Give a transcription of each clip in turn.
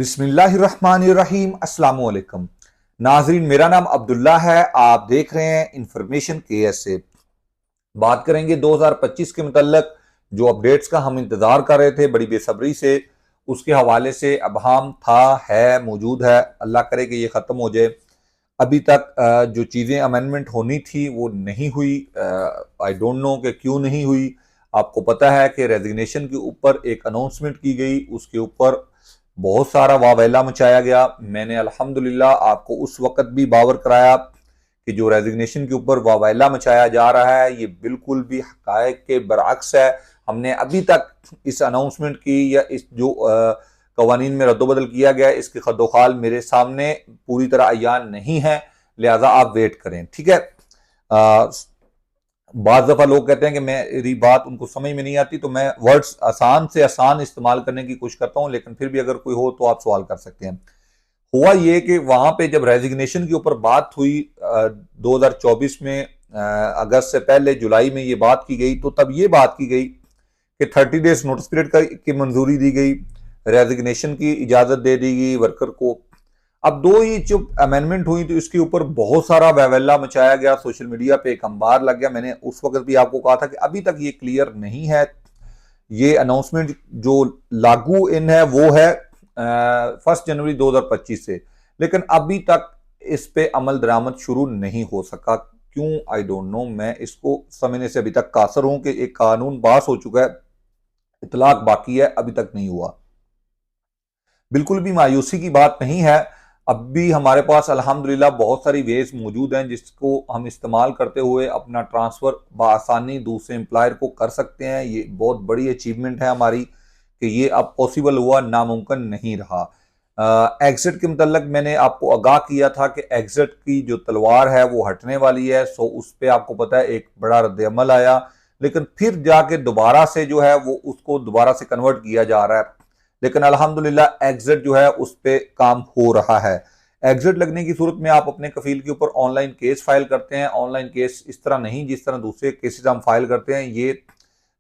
बिस्मिल्लाहिर्रहमानिर्रहीम अस्सलाम वालेकुम नाजरीन, मेरा नाम अब्दुल्ला है। आप देख रहे हैं इंफॉर्मेशन केएस से। बात करेंगे 2025 के मुतल्लक जो अपडेट्स का हम इंतजार कर रहे थे बड़ी बेसब्री से, उसके हवाले से अब हम था है मौजूद है। अल्लाह करे कि ये ख़त्म हो जाए। अभी तक जो चीज़ें अमेंडमेंट होनी थी वो नहीं हुई। आई डोंट नो कि क्यों नहीं हुई। आपको पता है कि रेजिग्नेशन के ऊपर एक अनाउंसमेंट की गई, उसके ऊपर बहुत सारा वावेला मचाया गया। मैंने अल्हम्दुलिल्लाह आपको उस वक्त भी बावर कराया कि जो रेजिग्नेशन के ऊपर वावेला मचाया जा रहा है ये बिल्कुल भी हकायक के बरअक्स है। हमने अभी तक इस अनाउंसमेंट की या इस जो कवानीन में रद्दोबदल किया गया इसके खदोखाल मेरे सामने पूरी तरह अयान नहीं है, लिहाजा आप वेट करें, ठीक है। बाज़ दफ़ा लोग कहते हैं कि मेरी बात उनको समझ में नहीं आती, तो मैं वर्ड्स आसान से आसान इस्तेमाल करने की कोशिश करता हूं, लेकिन फिर भी अगर कोई हो तो आप सवाल कर सकते हैं। हुआ ये कि वहां पे जब रेजिग्नेशन के ऊपर बात हुई 2024 में अगस्त से पहले जुलाई में ये बात की गई, तो तब ये बात की गई कि 30 डेज नोटिस पीरियड की मंजूरी दी गई, रेजिग्नेशन की इजाजत दे दी गई वर्कर को। अब दो ही जो अमेंडमेंट हुई तो इसके ऊपर बहुत सारा वैवेला मचाया गया, सोशल मीडिया पे एक अंबार लग गया। मैंने उस वक्त भी आपको कहा था कि अभी तक ये क्लियर नहीं है। ये अनाउंसमेंट जो लागू इन है वो है 1 जनवरी 2025 से, लेकिन अभी तक इस पे अमल दरामद शुरू नहीं हो सका। क्यों? I don't know. मैं इसको समझने से अभी तक कासर हूं कि एक कानून पास हो चुका है, इतलाक बाकी है, अभी तक नहीं हुआ। बिल्कुल भी मायूसी की बात नहीं है। अब भी हमारे पास अल्हम्दुलिल्लाह बहुत सारी वेज मौजूद हैं जिसको हम इस्तेमाल करते हुए अपना ट्रांसफ़र बआसानी दूसरे एम्प्लॉयर को कर सकते हैं। ये बहुत बड़ी अचीवमेंट है हमारी कि ये अब पॉसिबल हुआ, नामुमकिन नहीं रहा। एग्जिट के मतलब मैंने आपको आगाह किया था कि एग्जिट की जो तलवार है वो हटने वाली है। सो उस पर आपको पता है एक बड़ा रद्दअमल आया, लेकिन फिर जाके दोबारा से जो है वो उसको दोबारा से कन्वर्ट किया जा रहा है। लेकिन अल्हम्दुलिल्लाह एग्जिट जो है उस पर काम हो रहा है। एग्जिट लगने की सूरत में आप अपने कफील के ऊपर ऑनलाइन केस फाइल करते हैं। ऑनलाइन केस इस तरह नहीं जिस तरह दूसरे केसेस हम फाइल करते हैं। ये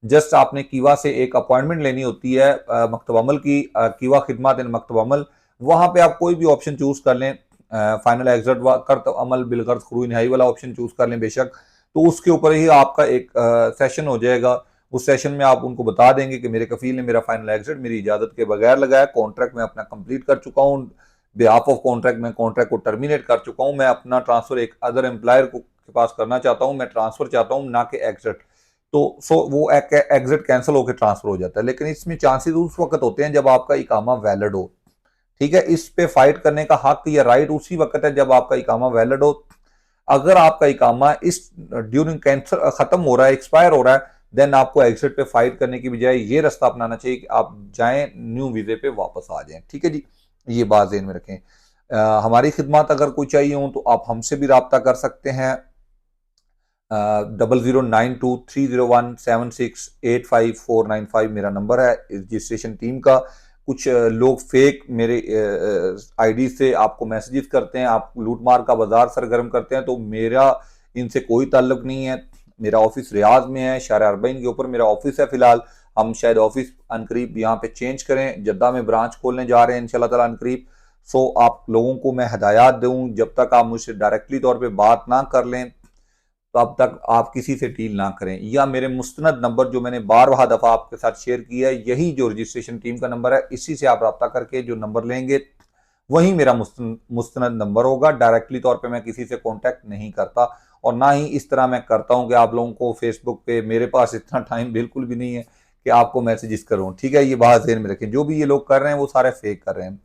जस्ट आपने कीवा से एक अपॉइंटमेंट लेनी होती है, मकतब अमल की, कीवा खिदमत इन मकतब अमल। वहां पे आप कोई भी ऑप्शन चूज कर लें, फाइनल एग्जिट व कर्त अमल बिलगर्ज खरू नहाई वाला ऑप्शन चूज कर लें बेशक, तो उसके ऊपर ही आपका एक सेशन हो जाएगा। उस सेशन में आप उनको बता देंगे कि मेरे कफील ने मेरा फाइनल एग्जिट मेरी इजाजत के बगैर लगाया, कॉन्ट्रैक्ट में अपना कंप्लीट कर चुका हूँ, बिहाफ ऑफ कॉन्ट्रैक्ट में कॉन्ट्रैक्ट को टर्मिनेट कर चुका हूँ, मैं अपना ट्रांसफर एक अदर एम्प्लॉयर को के पास करना चाहता हूँ, मैं ट्रांसफर चाहता हूँ ना कि एग्जिट। तो वो एग्जिट कैंसिल होकर ट्रांसफर हो जाता है। लेकिन इसमें चांसेस उस वक्त होते हैं जब आपका इकामा वैलिड हो, ठीक है। इस पे फाइट करने का हक या राइट उसी वक्त है जब आपका इकामा वैलिड हो। अगर आपका इकामा इस ड्यूरिंग कैंसर खत्म हो रहा है, एक्सपायर हो रहा है, देन आपको एग्जिट पे फाइट करने की बजाय ये रास्ता अपनाना चाहिए कि आप जाएं न्यू वीजे पे वापस आ जाएं, ठीक है जी। ये बात ध्यान में रखें। हमारी खिदमत अगर कोई चाहिए हो तो आप हमसे भी रब्ता कर सकते हैं। 00923017685495 मेरा नंबर है रजिस्ट्रेशन टीम का। कुछ लोग फेक मेरे आईडी से आपको मैसेजेस करते हैं, आप लूटमार का बाजार सरगर्म करते हैं, तो मेरा इनसे कोई ताल्लुक नहीं है। मेरा ऑफिस रियाज में है, शार अरबईन के ऊपर मेरा ऑफिस है फिलहाल। हम शायद ऑफिस अनकरीब यहाँ पे चेंज करें, जद्दा में ब्रांच खोलने जा रहे हैं इंशाल्लाह ताला अनकरीब। सो आप लोगों को मैं हदायत दूं, जब तक आप मुझसे डायरेक्टली तौर पे बात ना कर लें तो अब तक आप किसी से डील ना करें। या मेरे मुस्तनद नंबर जो मैंने 12वां दफ़ा आपके साथ शेयर किया है, यही जो रजिस्ट्रेशन टीम का नंबर है, इसी से आप रब्ता करके जो नंबर लेंगे वही मेरा मुस्तनद नंबर होगा। डायरेक्टली तौर पे मैं किसी से कांटेक्ट नहीं करता, और ना ही इस तरह मैं करता हूं कि आप लोगों को फेसबुक पे, मेरे पास इतना टाइम बिल्कुल भी नहीं है कि आपको मैसेजेस करूं, ठीक है। ये बात ध्यान में रखें, जो भी ये लोग कर रहे हैं वो सारे फेक कर रहे हैं।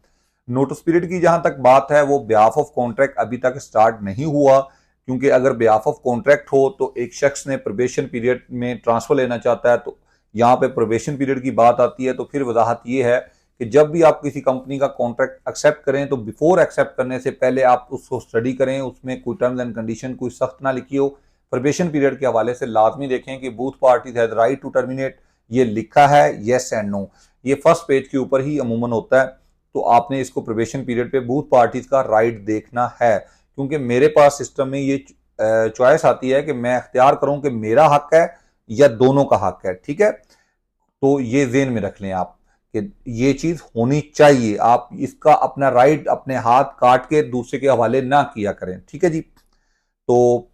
नोटिस पीरियड की जहां तक बात है, वो बिहाफ ऑफ कॉन्ट्रैक्ट अभी तक स्टार्ट नहीं हुआ, क्योंकि अगर बिहाफ ऑफ कॉन्ट्रैक्ट हो तो एक शख्स ने प्रोबेशन पीरियड में ट्रांसफर लेना चाहता है, तो यहाँ पे प्रोबेशन पीरियड की बात आती है। तो फिर वजाहत ये है कि जब भी आप किसी कंपनी का कॉन्ट्रैक्ट एक्सेप्ट करें तो बिफोर एक्सेप्ट करने से पहले आप उसको स्टडी करें, उसमें कोई टर्म्स एंड कंडीशन कोई सख्त ना लिखी हो। प्रोबेशन पीरियड के हवाले से लाजमी देखें कि both parties has right to terminate, ये लिखा है येस एंड नो। ये फर्स्ट पेज के ऊपर ही अमूमन होता है, तो आपने इसको प्रोबेशन पीरियड पे बोथ पार्टीज का राइट देखना है। क्योंकि मेरे पास सिस्टम में ये चॉइस आती है कि मैं अख्तियार करूं कि मेरा हक है या दोनों का हक है, ठीक है। तो ये जेन में रख लें आप कि ये चीज होनी चाहिए। आप इसका अपना राइट अपने हाथ काट के दूसरे के हवाले ना किया करें, ठीक है जी। तो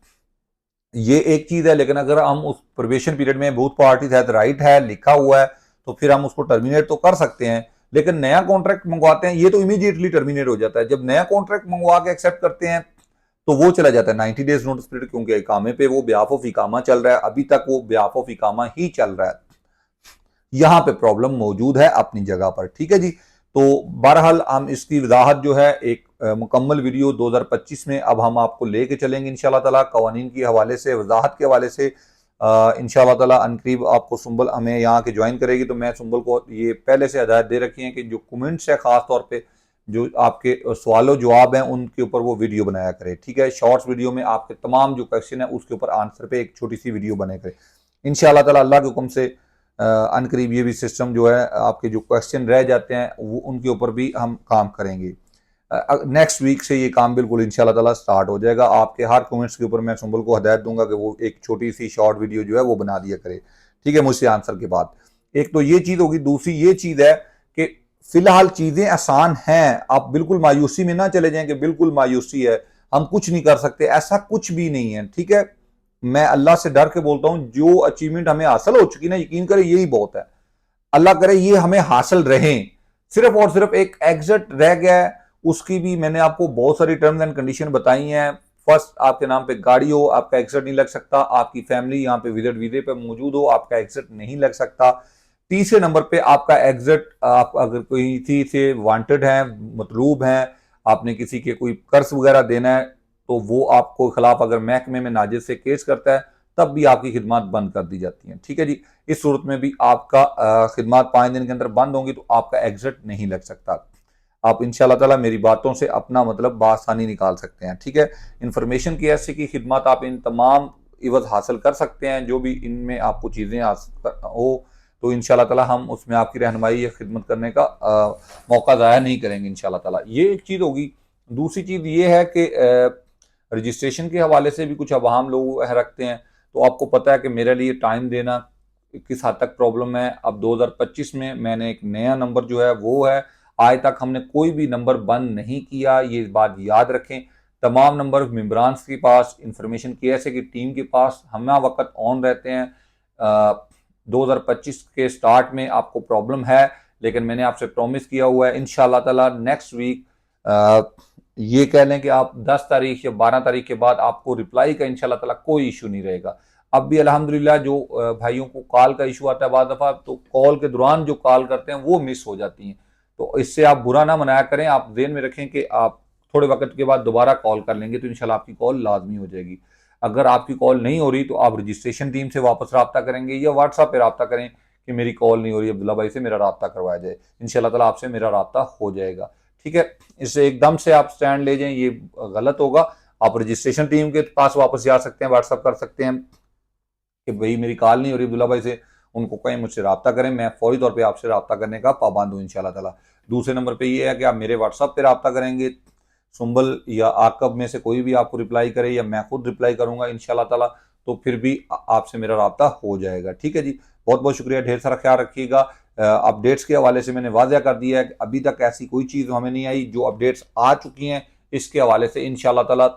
ये एक चीज है, लेकिन अगर हम उस प्रोबेशन पीरियड में बोथ पार्टी है राइट है लिखा हुआ है तो फिर हम उसको टर्मिनेट तो कर सकते हैं। लेकिन नया कॉन्ट्रैक्ट मंगवाते हैं, ये तो इमीडिएटली टर्मिनेट हो जाता है। जब नया कॉन्ट्रैक्ट मंगवा के एक्सेप्ट करते हैं तो वो चला जाता है 90 डेज नोटिस पीरियड, क्योंकि इकामे पे वो ब्याफ ऑफ इकामा चल रहा है, अभी तक वो ब्याफ ऑफ इकामा ही चल रहा है। यहां पे प्रॉब्लम मौजूद है अपनी जगह पर, ठीक है जी। तो बहरहाल हम इसकी वजाहत जो है एक मुकम्मल वीडियो 2025 में अब हम आपको लेके चलेंगे इंशाल्लाह ताला, कवानीन के हवाले से, वजाहत के हवाले से। इंशाल्लाह ताला अनकरीब आपको सुंबल हमें यहाँ के ज्वाइन करेगी, तो मैं सुंबल को ये पहले से हदायत दे रखी है कि जो कमेंट्स है खास तौर पे जो आपके सवालों जवाब हैं उनके ऊपर वो वीडियो बनाया करे, ठीक है। शॉर्ट्स वीडियो में आपके तमाम जो क्वेश्चन है उसके ऊपर आंसर पे एक छोटी सी वीडियो बनाया करे इंशाल्लाह ताला। अल्लाह के हुक्म से अनकरीब ये भी सिस्टम जो है आपके जो क्वेश्चन रह जाते हैं वो उनके ऊपर भी हम काम करेंगे। नेक्स्ट वीक से ये काम बिल्कुल इंशाल्लाह ताला स्टार्ट हो जाएगा। आपके हर कमेंट्स के ऊपर मैं सुंबल को हदायत दूंगा कि वो एक छोटी सी शॉर्ट वीडियो जो है वो बना दिया करे, ठीक है, मुझसे आंसर के बाद। एक तो ये चीज होगी। दूसरी ये चीज है कि फिलहाल चीजें आसान हैं, आप बिल्कुल मायूसी में ना चले जाएं कि बिल्कुल मायूसी है, हम कुछ नहीं कर सकते, ऐसा कुछ भी नहीं है, ठीक है। मैं अल्लाह से डर के बोलता हूं, जो अचीवमेंट हमें हासिल हो चुकी ना, यकीन करें यही बहुत है। अल्लाह करे ये हमें हासिल रहे। सिर्फ और सिर्फ एक एग्जिट रह गया है, उसकी भी मैंने आपको बहुत सारी टर्म्स एंड कंडीशन बताई हैं। फर्स्ट, आपके नाम पे गाड़ी हो, आपका एग्जिट नहीं लग सकता। आपकी फैमिली यहाँ पे विजिट वीजे पे मौजूद हो, आपका एग्जिट नहीं लग सकता। तीसरे नंबर पे आपका एग्जिट, आप अगर कोई किसी से वांटेड है, मतलूब है, आपने किसी के कोई कर्ज वगैरह देना है, तो वो आपको खिलाफ अगर महकमे में नाजिज से केस करता है तब भी आपकी खिदमत बंद कर दी जाती हैं, ठीक है जी। इस सूरत में भी आपका खिदमत 5 दिन के अंदर बंद होंगी तो आपका एग्जिट नहीं लग सकता। आप इंशाल्लाह ताला मेरी बातों से अपना मतलब बासानी निकाल सकते हैं, ठीक है। इंफॉर्मेशन की ऐसी की खिदमत आप इन तमाम इवज हासिल कर सकते हैं, जो भी इनमें आपको चीज़ें हो तो इंशाल्लाह ताला हम उसमें आपकी रहनुमाई या खिदमत करने का मौका ज़ाया नहीं करेंगे इंशाल्लाह ताला। ये एक चीज़ होगी। दूसरी चीज़ ये है कि रजिस्ट्रेशन के हवाले से भी कुछ अवाम लोग रखते हैं, तो आपको पता है कि मेरे लिए टाइम देना किस हद तक प्रॉब्लम है। अब 2025 में मैंने एक नया नंबर जो है वो है, आज तक हमने कोई भी नंबर बंद नहीं किया, ये बात याद रखें। तमाम नंबर मेम्बरान के पास, इंफॉर्मेशन केएसए की टीम के पास हम वक्त ऑन रहते हैं। 2025 के स्टार्ट में आपको प्रॉब्लम है, लेकिन मैंने आपसे प्रॉमिस किया हुआ है इंशाल्लाह ताला नेक्स्ट वीक ये कह लें कि आप 10 तारीख या 12 तारीख के बाद आपको रिप्लाई का इंशाल्लाह ताला कोई इशू नहीं रहेगा। अब भी अल्हम्दुलिल्लाह जो भाइयों को कॉल का इशू आता है बाद दफ़ा, तो कॉल के दौरान जो कॉल करते हैं वो मिस हो जाती हैं, तो इससे आप बुरा ना मनाया करें। आप ज़हन में रखें कि आप थोड़े वक्त के बाद दोबारा कॉल कर लेंगे तो इंशाल्लाह आपकी कॉल लाजमी हो जाएगी। अगर आपकी कॉल नहीं हो रही तो आप रजिस्ट्रेशन टीम से वापस रब्ता करेंगे या व्हाट्सएप पर रब्ता करें कि मेरी कॉल नहीं हो रही, अब्दुल्ला भाई से मेरा रब्ता करवाया जाए, इंशाल्लाह ताला आपसे मेरा रब्ता हो जाएगा, ठीक है। इससे एकदम से आप स्टैंड ले जाएं ये गलत होगा। आप रजिस्ट्रेशन टीम के पास वापस जा सकते हैं, व्हाट्सअप कर सकते हैं कि भाई मेरी कॉल नहीं हो रही अब्दुल्ला भाई से, उनको कहें मुझसे रब्ता करें, मैं फौरी तौर पे आपसे रब्ता करने का पाबंद हूँ इंशाल्लाह ताला। दूसरे नंबर पे ये है कि आप मेरे व्हाट्सअप पे रब्ता करेंगे, सुंबल या आकब में से कोई भी आपको रिप्लाई करे या मैं खुद रिप्लाई करूंगा इंशाल्लाह ताला, तो फिर भी आपसे मेरा रब्ता हो जाएगा, ठीक है जी। बहुत बहुत शुक्रिया, ढेर सारा ख्याल रखिएगा। अपडेट्स के हवाले से मैंने वाज़ह कर दिया है कि अभी तक ऐसी कोई चीज़ हमें नहीं आई। जो अपडेट्स आ चुकी हैं इसके हवाले से इंशाल्लाह ताला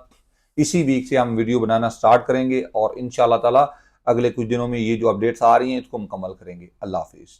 इसी वीक से हम वीडियो बनाना स्टार्ट करेंगे और इंशाल्लाह ताला अगले कुछ दिनों में ये जो अपडेट्स आ रही हैं इसको मुकम्मल करेंगे। अल्लाह हाफिज़।